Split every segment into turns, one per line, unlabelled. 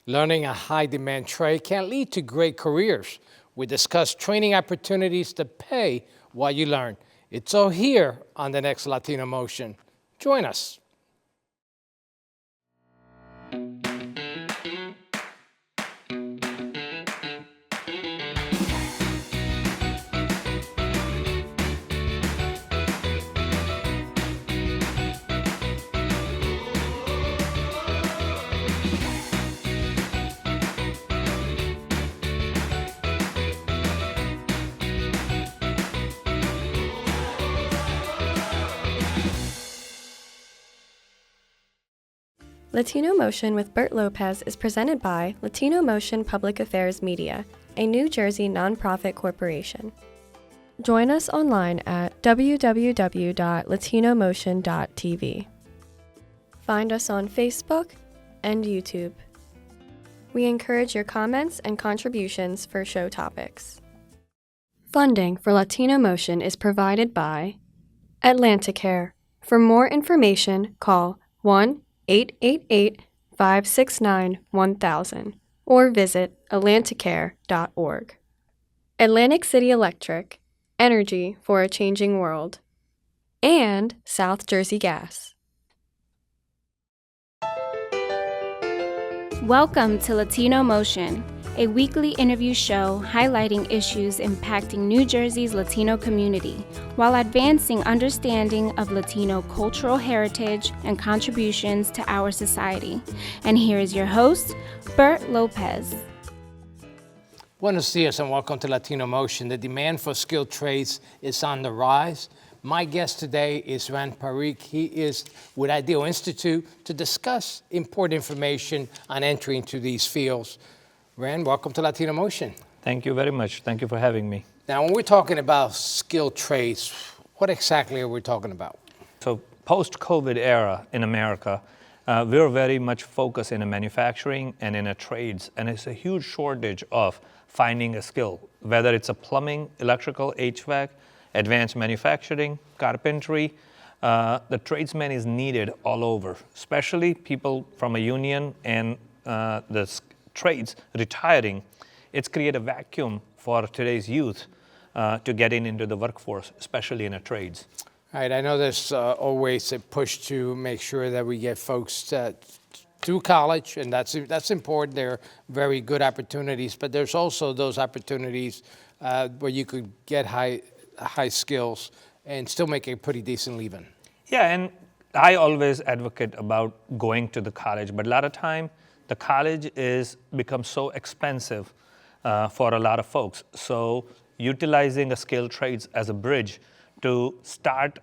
Learning a high-demand trade can lead to great careers. We discuss training opportunities to pay while you learn. It's all here on the next Latino Motion. Join us.
Latino Motion with Bert Lopez is presented by Latino Motion Public Affairs Media, a New Jersey nonprofit corporation. Join us online at www.latinomotion.tv. Find us on Facebook and YouTube. We encourage your comments and contributions for show topics. Funding for Latino Motion is provided by Atlanticare. For more information, call 1-888-569-1000 or visit atlanticare.org. Atlantic City Electric, energy for a changing world. And South Jersey Gas.
Welcome to Latino Motion, a weekly interview show highlighting issues impacting New Jersey's Latino community while advancing understanding of Latino cultural heritage and contributions to our society. And here is your host, Bert Lopez.
Buenos dias and welcome to Latino Motion. The demand for skilled trades is on the rise. My guest today is Rand Parikh. He is with Ideal Institute to discuss important information on entry into these fields. Rand, welcome to Latino Motion.
Thank you very much. Thank you for having me.
Now, when we're talking about skilled trades, what exactly are we talking about?
So, post-COVID era in America, we're very much focused in manufacturing and in trades, and it's a huge shortage of finding a skill, whether it's a plumbing, electrical, HVAC, advanced manufacturing, carpentry. The tradesman is needed all over, especially people from a union and the trades retiring. It's created a vacuum for today's youth to get into the workforce, especially in trades.
All right, I know there's always a push to make sure that we get folks through college, and that's important. There are very good opportunities, but there's also those opportunities where you could get high skills and still make a pretty decent living.
Yeah, and I always advocate about going to the college, but a lot of time the college becomes so expensive for a lot of folks. So utilizing a skilled trades as a bridge to start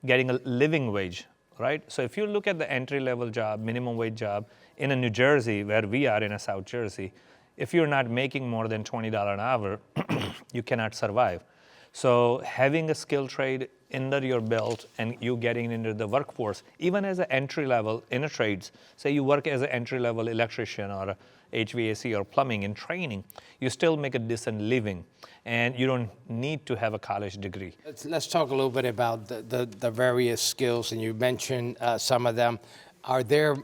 getting a living wage, right? So if you look at the entry-level job, minimum wage job in New Jersey, where we are in South Jersey, if you're not making more than $20 an hour, you cannot survive. So having a skilled trade under your belt and you getting into the workforce, even as an entry level in trades, say you work as an entry level electrician or HVAC or plumbing in training, you still make a decent living and you don't need to have a college degree.
Let's talk a little bit about the various skills, and you mentioned some of them. Are there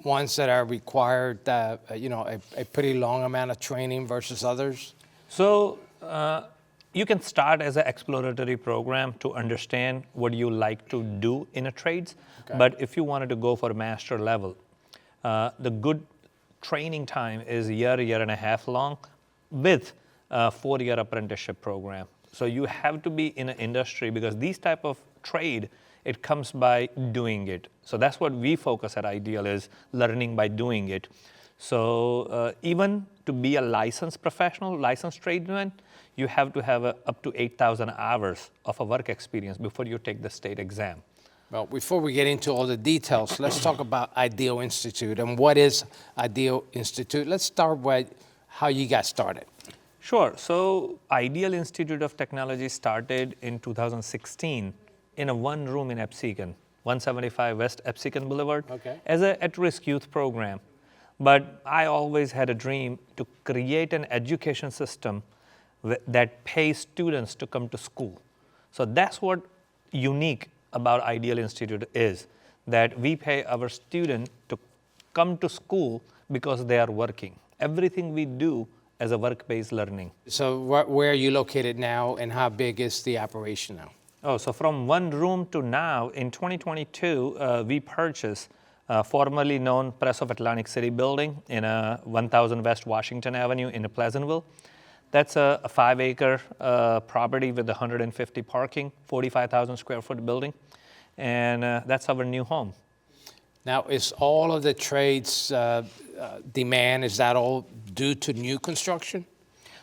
ones that are required, a pretty long amount of training versus others?
So, you can start as an exploratory program to understand what you like to do in trades. Okay. But if you wanted to go for a master level, the good training time is a year and a half long with a 4-year apprenticeship program. So you have to be in an industry because these type of trade, it comes by doing it. So that's what we focus at Ideal is learning by doing it. So even to be a licensed professional, licensed tradesman, you have to have up to 8,000 hours of a work experience before you take the state exam.
Well, before we get into all the details, let's talk about Ideal Institute and what is Ideal Institute. Let's start with how you got started.
Sure. So Ideal Institute of Technology started in 2016 in a one room in Absecon, 175 West Absecon Boulevard, as an at-risk youth program. But I always had a dream to create an education system that pays students to come to school. So that's what unique about Ideal Institute is, that we pay our student to come to school because they are working. Everything we do as a work-based learning.
So where are you located now, and how big is the operation now?
Oh, so from one room to now, in 2022, we purchased formerly known Press of Atlantic City building in 1000 West Washington Avenue in Pleasantville. That's a 5-acre property with 150 parking, 45,000 square foot building, and that's our new home.
Now, is all of the trades demand, is that all due to new construction?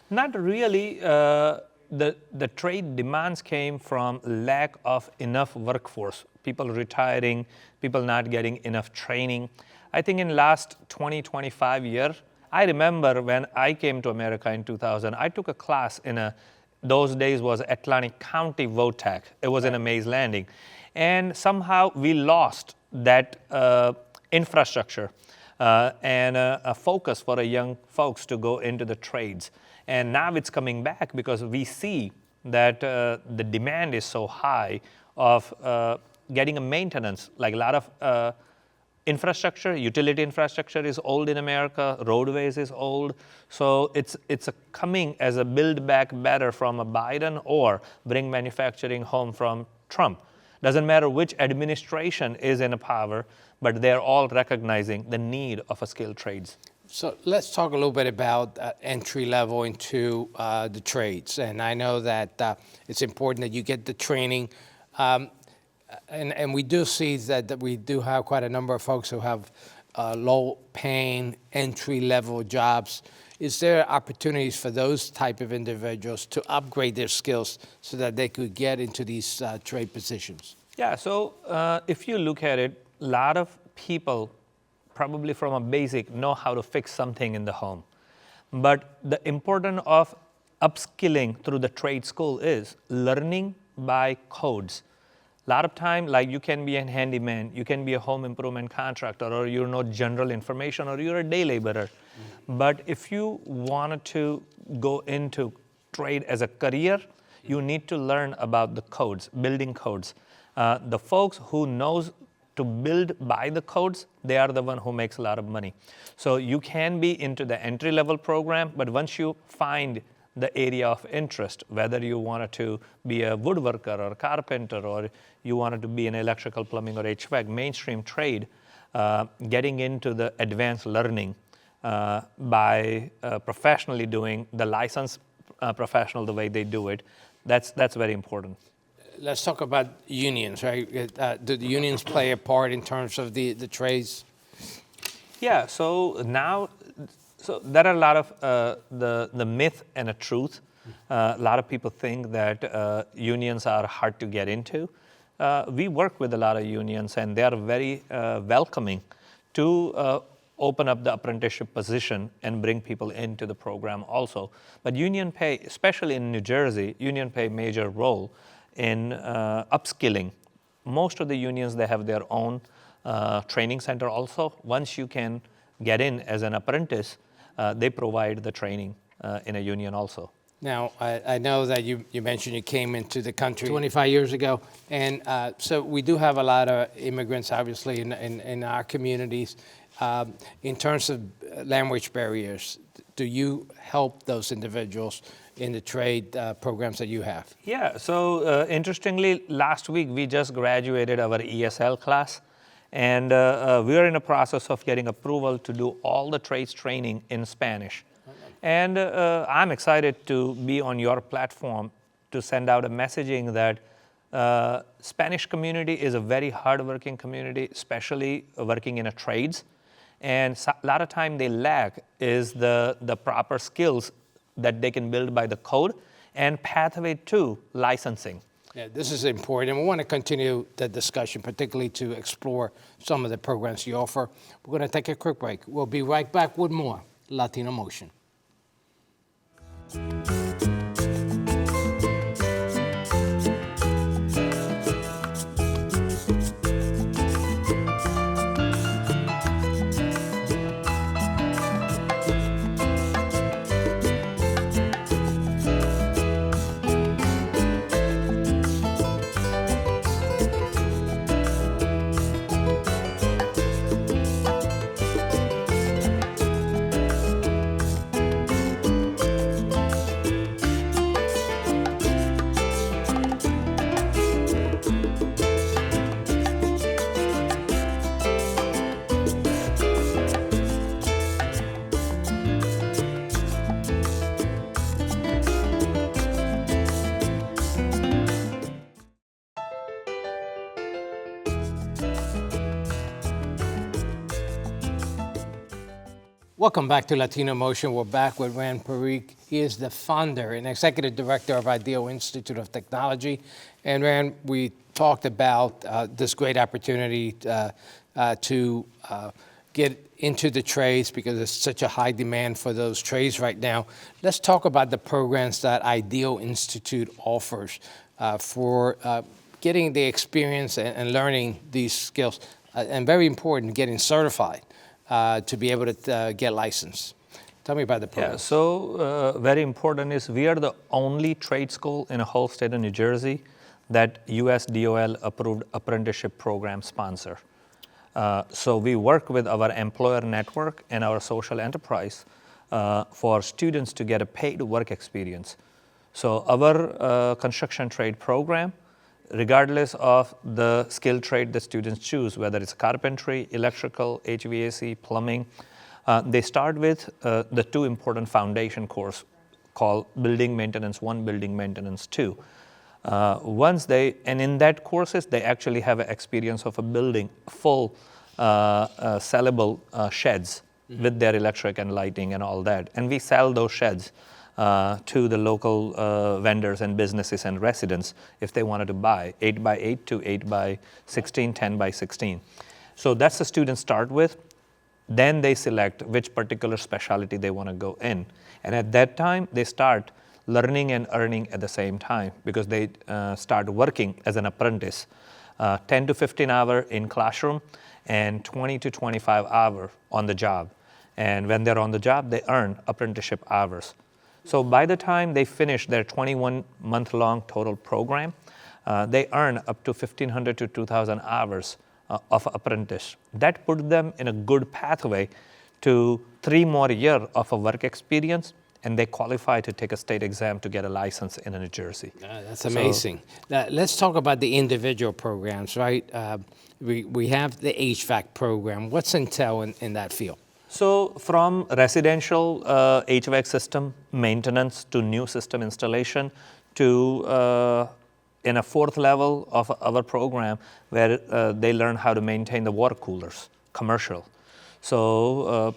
Not really. The trade demands came from lack of enough workforce, people retiring, people not getting enough training. I think in last 25 years, I remember when I came to America in 2000, I took a class in those days was Atlantic County VOTAC. It was in a Mays Landing. And somehow we lost that infrastructure and a focus for the young folks to go into the trades. And now it's coming back because we see that the demand is so high of getting a maintenance, like a lot of infrastructure, utility infrastructure is old in America, roadways is old. So it's coming as a build back better from a Biden or bring manufacturing home from Trump. Doesn't matter which administration is in power, but they're all recognizing the need of a skilled trades.
So let's talk a little bit about entry level into the trades. And I know that it's important that you get the training. And we do see that we do have quite a number of folks who have low paying entry level jobs. Is there opportunities for those type of individuals to upgrade their skills so that they could get into these trade positions?
Yeah, so if you look at it, a lot of people probably from a basic know how to fix something in the home. But the importance of upskilling through the trade school is learning by codes. A lot of time, like you can be a handyman, you can be a home improvement contractor, or you know general information, or you're a day laborer. But if you wanted to go into trade as a career, you need to learn about the codes, building codes. The folks who knows to build by the codes, they are the one who makes a lot of money. So you can be into the entry-level program, but once you find the area of interest, whether you wanted to be a woodworker or a carpenter, or you wanted to be an electrical, plumbing, or HVAC, mainstream trade, getting into the advanced learning by professionally doing the licensed professional the way they do it, that's very important.
Let's talk about unions, right? Do the unions play a part in terms of the trades?
Yeah, so now, there are a lot of the myth and a truth. A lot of people think that unions are hard to get into. We work with a lot of unions, and they are very welcoming to open up the apprenticeship position and bring people into the program also. But union pay, especially in New Jersey, union play a major role in upskilling. Most of the unions, they have their own training center also. Once you can get in as an apprentice, they provide the training in a union also.
Now, I know that you mentioned you came into the country 25 years ago, and so we do have a lot of immigrants, obviously, in our communities. In terms of language barriers, do you help those individuals in the trade programs that you have?
Yeah, so interestingly, last week we just graduated our ESL class, and we are in a process of getting approval to do all the trades training in Spanish. And I'm excited to be on your platform to send out a messaging that Spanish community is a very hardworking community, especially working in a trades. And a lot of time they lack is the proper skills that they can build by the code and pathway to licensing.
Yeah, this is important. We want to continue the discussion, particularly to explore some of the programs you offer. We're going to take a quick break. We'll be right back with more Latino Motion. Welcome back to Latino Motion. We're back with Rand Parikh. He is the founder and executive director of IDEO Institute of Technology. And Rand, we talked about this great opportunity to get into the trades because there's such a high demand for those trades right now. Let's talk about the programs that IDEO Institute offers for getting the experience and learning these skills, and very important, getting certified to be able to get licensed. Tell me about the program.
Yeah, so very important is we are the only trade school in a whole state of New Jersey that US DOL approved apprenticeship program sponsor. So we work with our employer network and our social enterprise for students to get a paid work experience. So our construction trade program, regardless of the skill trade the students choose, whether it's carpentry, electrical, HVAC, plumbing, they start with the two important foundation course called Building Maintenance 1, Building Maintenance 2. And in that courses, they actually have an experience of a building full sellable sheds with their electric and lighting and all that. And we sell those sheds to the local vendors and businesses and residents if they wanted to buy 8x8 to 8x16, 10x16. So that's the students start with. Then they select which particular specialty they want to go in. And at that time, they start learning and earning at the same time because they start working as an apprentice, 10 to 15 hours in classroom and 20 to 25 hours on the job. And when they're on the job, they earn apprenticeship hours. So by the time they finish their 21-month-long total program, they earn up to 1,500 to 2,000 hours of apprentice. That put them in a good pathway to 3 more years of a work experience, and they qualify to take a state exam to get a license in New Jersey.
That's amazing. Let's talk about the individual programs, right? We have the HVAC program. What's entail in that field?
So from residential HVAC system maintenance to new system installation to in a 4th level of our program where they learn how to maintain the water coolers, commercial. So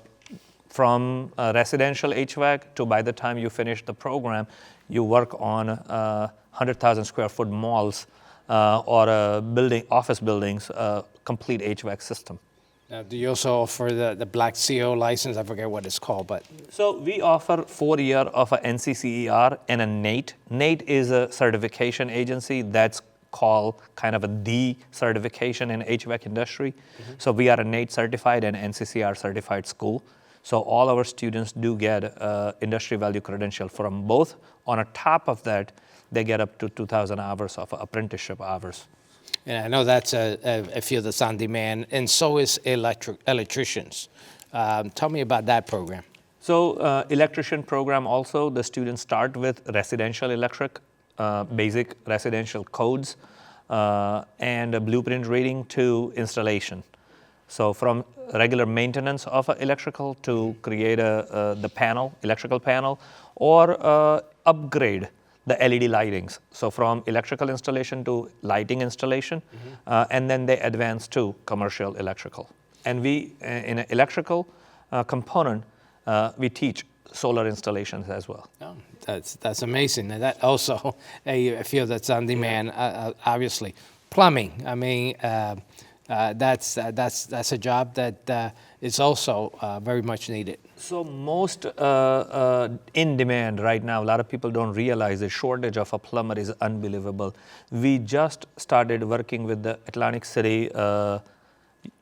from residential HVAC to by the time you finish the program, you work on 100,000 square foot malls or office buildings, complete HVAC system.
Now, do you also offer the Black CO license? I forget what it's called, but.
So we offer 4 years of a NCCER and a NATE. NATE is a certification agency that's called kind of a D certification in HVAC industry. Mm-hmm. So we are a NATE certified and NCCER certified school. So all our students do get industry value credential from both. On a top of that, they get up to 2,000 hours of apprenticeship hours.
And I know that's a field that's on demand, and so is electricians. Tell me about that program.
So electrician program also, the students start with residential electric, basic residential codes, and a blueprint reading to installation. So from regular maintenance of electrical to create the panel, electrical panel, or upgrade the LED lightings. So from electrical installation to lighting installation, and then they advance to commercial electrical. And we, in an electrical component, we teach solar installations as well.
Oh, that's amazing. And that also a field that's on demand, obviously. Plumbing, I mean, that's a job that is also very much needed.
So most in demand right now, a lot of people don't realize the shortage of a plumber is unbelievable. We just started working with the Atlantic City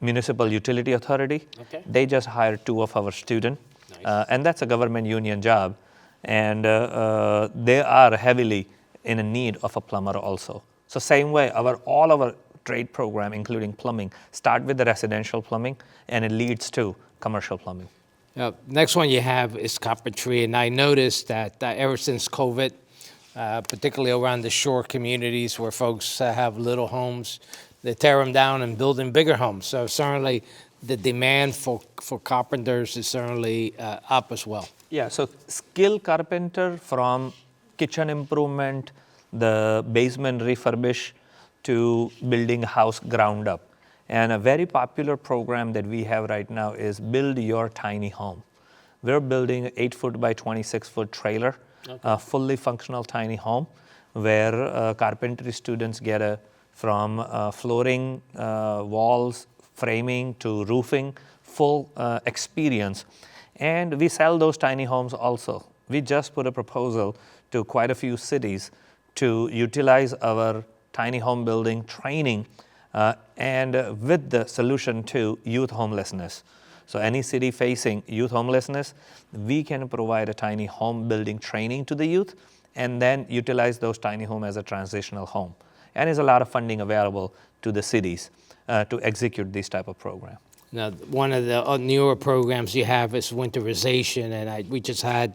Municipal Utility Authority.
Okay.
They just hired 2 of our students, nice. And that's a government union job. And they are heavily in a need of a plumber also. So same way, all our trade program, including plumbing, start with the residential plumbing, and it leads to commercial plumbing.
Next one you have is carpentry, and I noticed that ever since COVID, particularly around the shore communities where folks have little homes, they tear them down and build them bigger homes. So certainly the demand for carpenters is certainly up as well.
Yeah, so skilled carpenter from kitchen improvement, the basement refurbish, to building a house ground up. And a very popular program that we have right now is Build Your Tiny Home. we're building an 8-foot by 26-foot trailer, a fully functional tiny home where carpentry students get from flooring, walls, framing to roofing, full experience. And we sell those tiny homes also. We just put a proposal to quite a few cities to utilize our tiny home building training and with the solution to youth homelessness. So any city facing youth homelessness, we can provide a tiny home building training to the youth and then utilize those tiny home as a transitional home. And there's a lot of funding available to the cities to execute this type of program.
Now, one of the newer programs you have is winterization, and we just had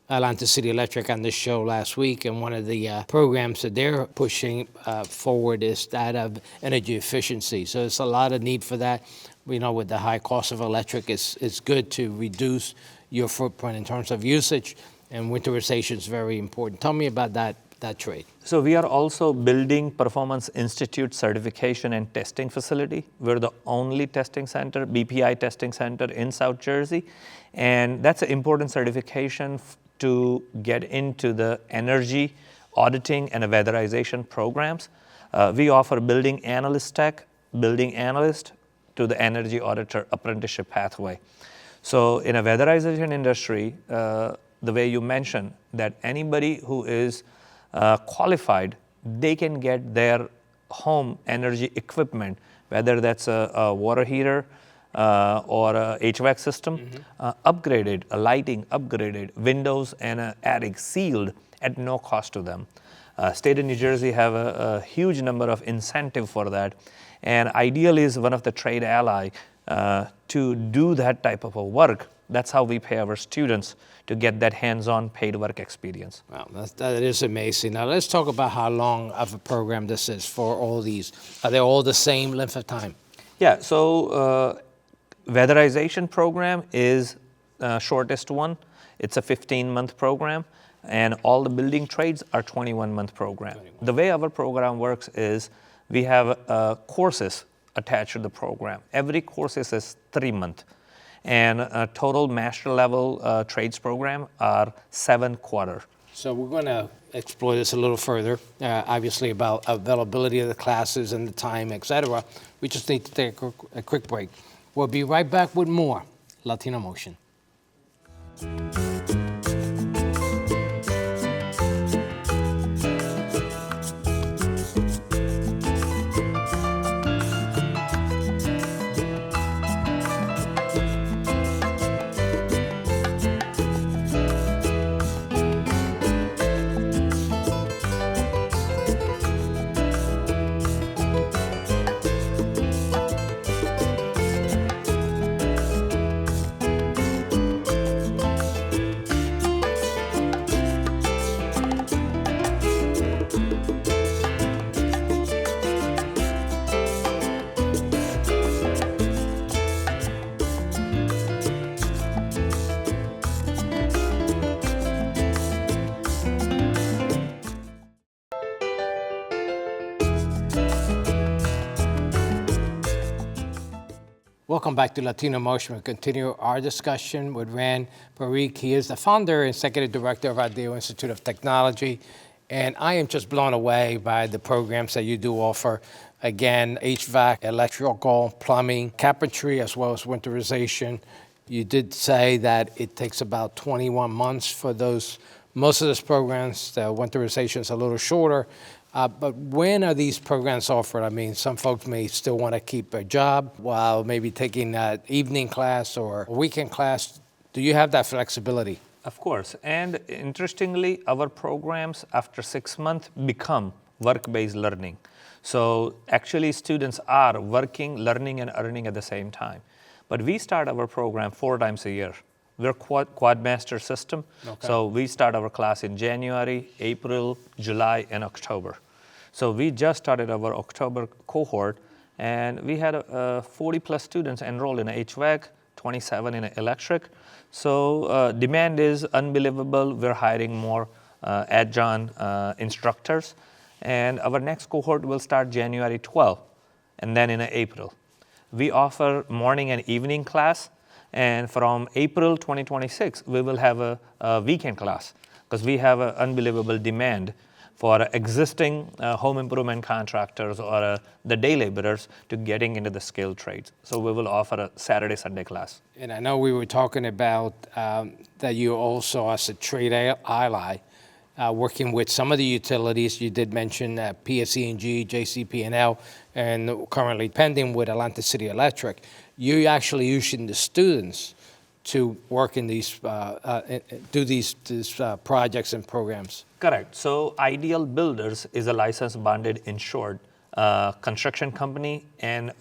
Atlanta City Electric on this show last week, and one of the programs that they're pushing forward is that of energy efficiency. So there's a lot of need for that. We know with the high cost of electric, it's good to reduce your footprint in terms of usage, and winterization is very important. Tell me about that trade.
So we are also building Performance Institute certification and testing facility. We're the only testing center, BPI testing center in South Jersey. And that's an important certification to get into the energy auditing and weatherization programs. We offer building analyst tech, building analyst to the energy auditor apprenticeship pathway. So in a weatherization industry, the way you mentioned that anybody who is qualified, they can get their home energy equipment, whether that's a water heater or a HVAC system, upgraded, a lighting upgraded, windows and attic sealed at no cost to them. State of New Jersey have a huge number of incentive for that, and Ideal is one of the trade ally to do that type of a work. That's how we pay our students to get that hands-on paid work experience.
Wow, that is amazing. Now let's talk about how long of a program this is for all these. Are they all the same length of time?
Yeah, so weatherization program is shortest one. It's a 15-month program, and all the building trades are 21-month program. The way our program works is we have courses attached to the program. Every course is 3 months. And a total master level trades program are 7 quarters.
So we're going to explore this a little further, obviously about availability of the classes and the time, etc. We just need to take a quick break. We'll be right back with more Latino Motion. Welcome back to Latino Motion. We continue our discussion with Ran Parikh. He is the founder and executive director of Ideal Institute of Technology. And I am just blown away by the programs that you do offer. Again, HVAC, electrical, plumbing, carpentry, as well as winterization. You did say that it takes about 21 months for those. Most of those programs, the winterization is a little shorter. But when are these programs offered? I mean, some folks may still want to keep a job while maybe taking an evening class or a weekend class. Do you have that flexibility?
Of course. And interestingly, our programs after 6 months become work-based learning. So actually, students are working, learning, and earning at the same time. But we start our program 4 times a year. We're quad master system. Okay. So we start our class in January, April, July, and October. So we just started our October cohort, and we had 40 plus students enrolled in HVAC, 27 in electric. So demand is unbelievable. We're hiring more adjunct instructors. And our next cohort will start January 12th, and then in April. We offer morning and evening class. And from April 2026, we will have a weekend class because we have an unbelievable demand for existing home improvement contractors or the day laborers to getting into the skilled trades. So we will offer a Saturday, Sunday class.
And I know we were talking about that you also, as a trade ally, working with some of the utilities. You did mention PSE&G, JCP&L, and currently pending with Atlanta City Electric. You're actually using the students to work in these, do these projects and programs.
Correct. So Ideal Builders is a licensed, bonded, insured construction company and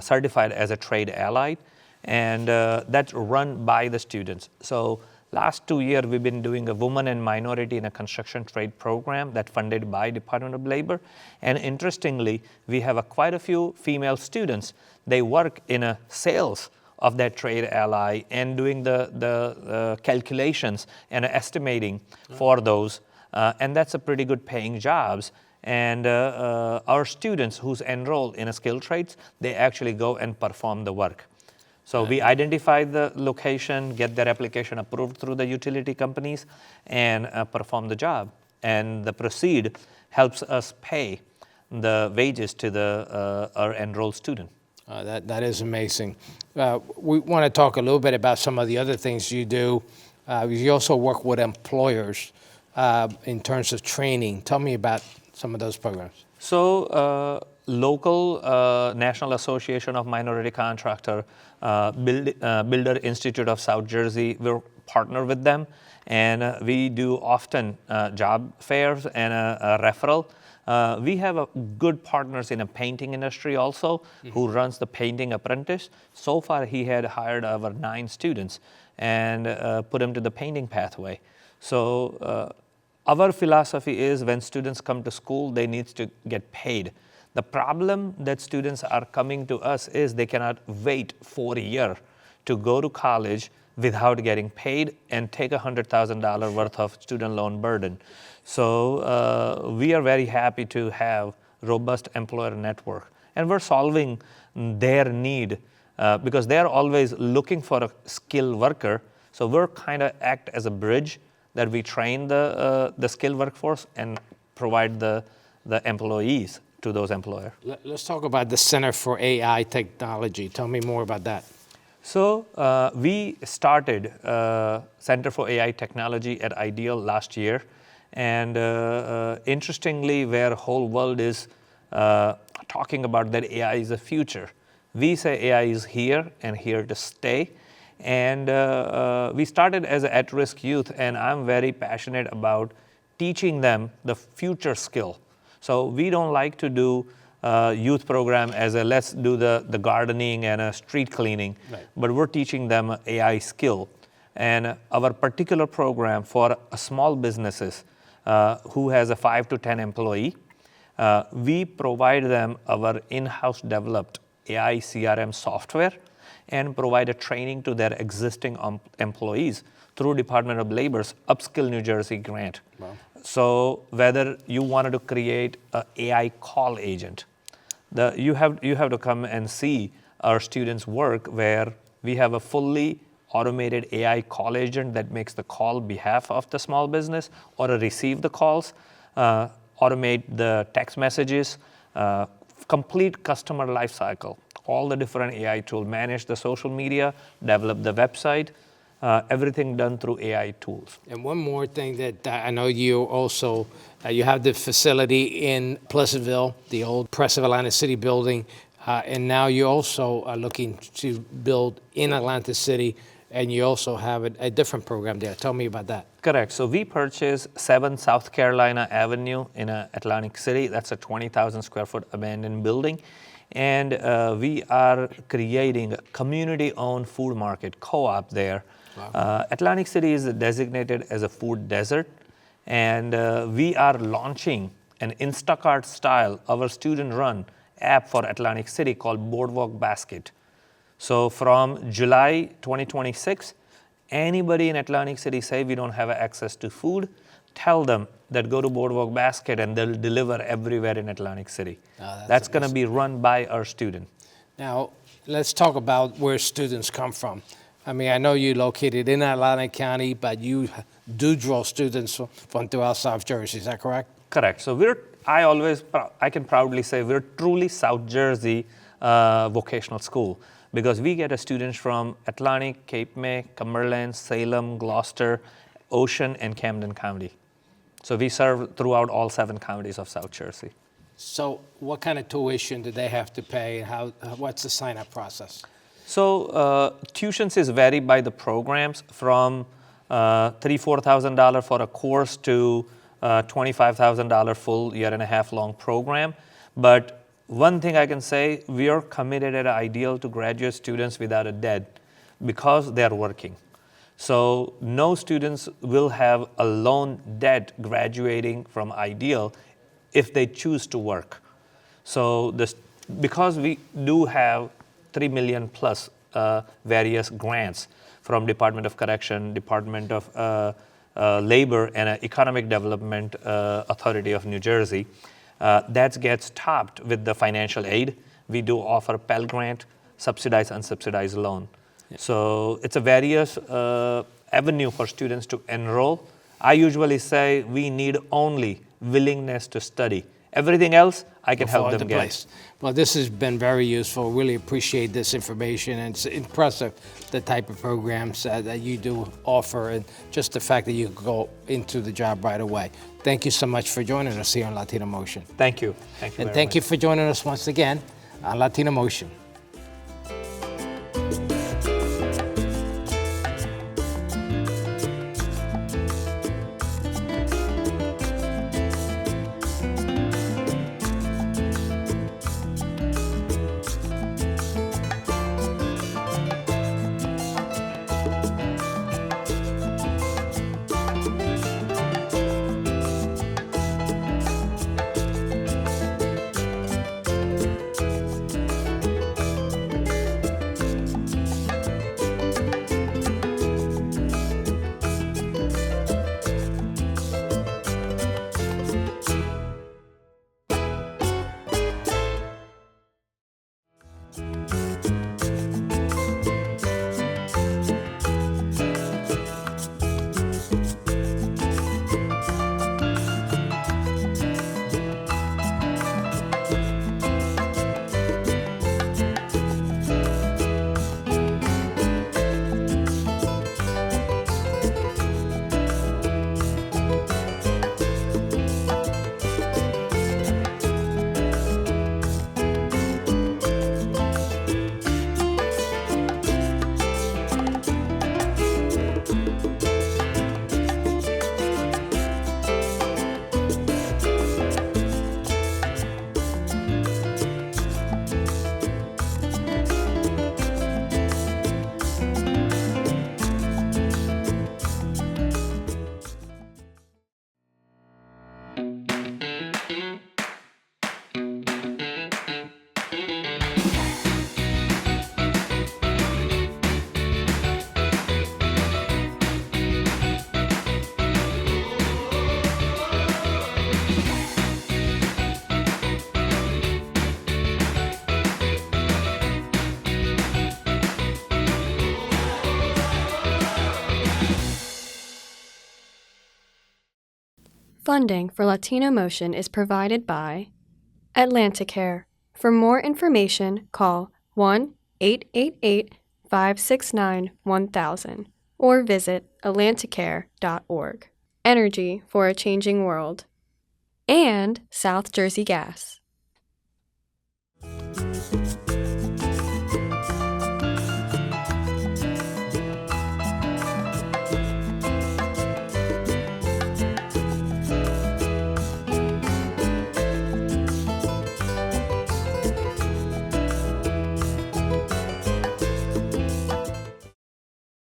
certified as a trade ally, and that's run by the students. So last 2 years, we've been doing a women and minority in a construction trade program that's funded by Department of Labor. And interestingly, we have quite a few female students. They work in a sales of that trade ally and doing the calculations and estimating for those. And that's a pretty good paying jobs. And our students who's enrolled in a skilled trades, they actually go and perform the work. So we identify the location, get their application approved through the utility companies, and perform the job. And the proceed helps us pay the wages to our enrolled student.
That is amazing. We want to talk a little bit about some of the other things you do. You also work with employers in terms of training. Tell me about some of those programs.
So local National Association of Minority Contractor, Builder Institute of South Jersey, we're partner with them, and we do often job fairs and a referral. We have good partners in a painting industry also, who runs the painting apprentice. So far, he had hired over 9 students and put them to the painting pathway. So our philosophy is when students come to school, they need to get paid. The problem that students are coming to us is they cannot wait for a year to go to college without getting paid and take $100,000 worth of student loan burden. So we are very happy to have robust employer network, and we're solving their need because they're always looking for a skilled worker. So we're kind of act as a bridge that we train the skilled workforce and provide the employees to those employers.
Let's talk about the Center for AI Technology. Tell me more about that.
So we started Center for AI Technology at Ideal last year. And interestingly, where whole world is talking about that AI is the future, we say AI is here and here to stay. And we started as at-risk youth, and I'm very passionate about teaching them the future skill. So we don't like to do youth program as a let's do the gardening and a street cleaning, right. But we're teaching them an AI skill. And our particular program for small businesses who has a 5 to 10 employee, we provide them our in-house developed AI CRM software and provide a training to their existing employees through Department of Labor's Upskill New Jersey grant. Wow. So whether you wanted to create an AI call agent, you have to come and see our students' work where we have a fully automated AI call agent that makes the call behalf of the small business or receive the calls, automate the text messages, complete customer life cycle, all the different AI tools, manage the social media, develop the website, everything done through AI tools.
And one more thing that I know you also, you have the facility in Pleasantville, the old Press of Atlanta City building, and now you also are looking to build in Atlanta City, and you also have a different program there. Tell me about that.
Correct. So we purchased 7 South Carolina Avenue in Atlantic City. That's a 20,000 square foot abandoned building. And we are creating a community-owned food market co-op there. Wow. Atlantic City is designated as a food desert, and we are launching an Instacart style, our student-run app for Atlantic City called Boardwalk Basket. So from July 2026, anybody in Atlantic City say we don't have access to food, tell them that go to Boardwalk Basket and they'll deliver everywhere in Atlantic City. That's going to be run by our student.
Now, let's talk about where students come from. I mean, I know you're located in Atlantic County, but you do draw students from throughout South Jersey. Is that correct?
Correct. So I can proudly say we're truly South Jersey vocational school because we get students from Atlantic, Cape May, Cumberland, Salem, Gloucester, Ocean, and Camden County. So we serve throughout all 7 counties of South Jersey.
So what kind of tuition do they have to pay, and what's the sign-up process?
So tuitions is vary by the programs from $3,000-$4,000 for a course to $25,000 full year and a half long program. But one thing I can say, we are committed at Ideal to graduate students without a debt because they are working. So no students will have a loan debt graduating from Ideal if they choose to work. So because we do have 3 million plus various grants from Department of Correction, Department of Labor, and Economic Development Authority of New Jersey, that gets topped with the financial aid. We do offer Pell Grant, subsidized, unsubsidized loan. Yeah. So it's a various avenue for students to enroll. I usually say we need only willingness to study. Everything else, I can help them get.
Well, this has been very useful. Really appreciate this information, and it's impressive the type of programs that you do offer, and just the fact that you go into the job right away. Thank you so much for joining us here on Latino Motion.
Thank you. Thank you.
And
very
thank
much.
you for joining us once again on Latino Motion.
Funding for Latino Motion is provided by Atlanticare. For more information, call 1-888-569-1000 or visit atlanticare.org. Energy for a changing world. And South Jersey Gas.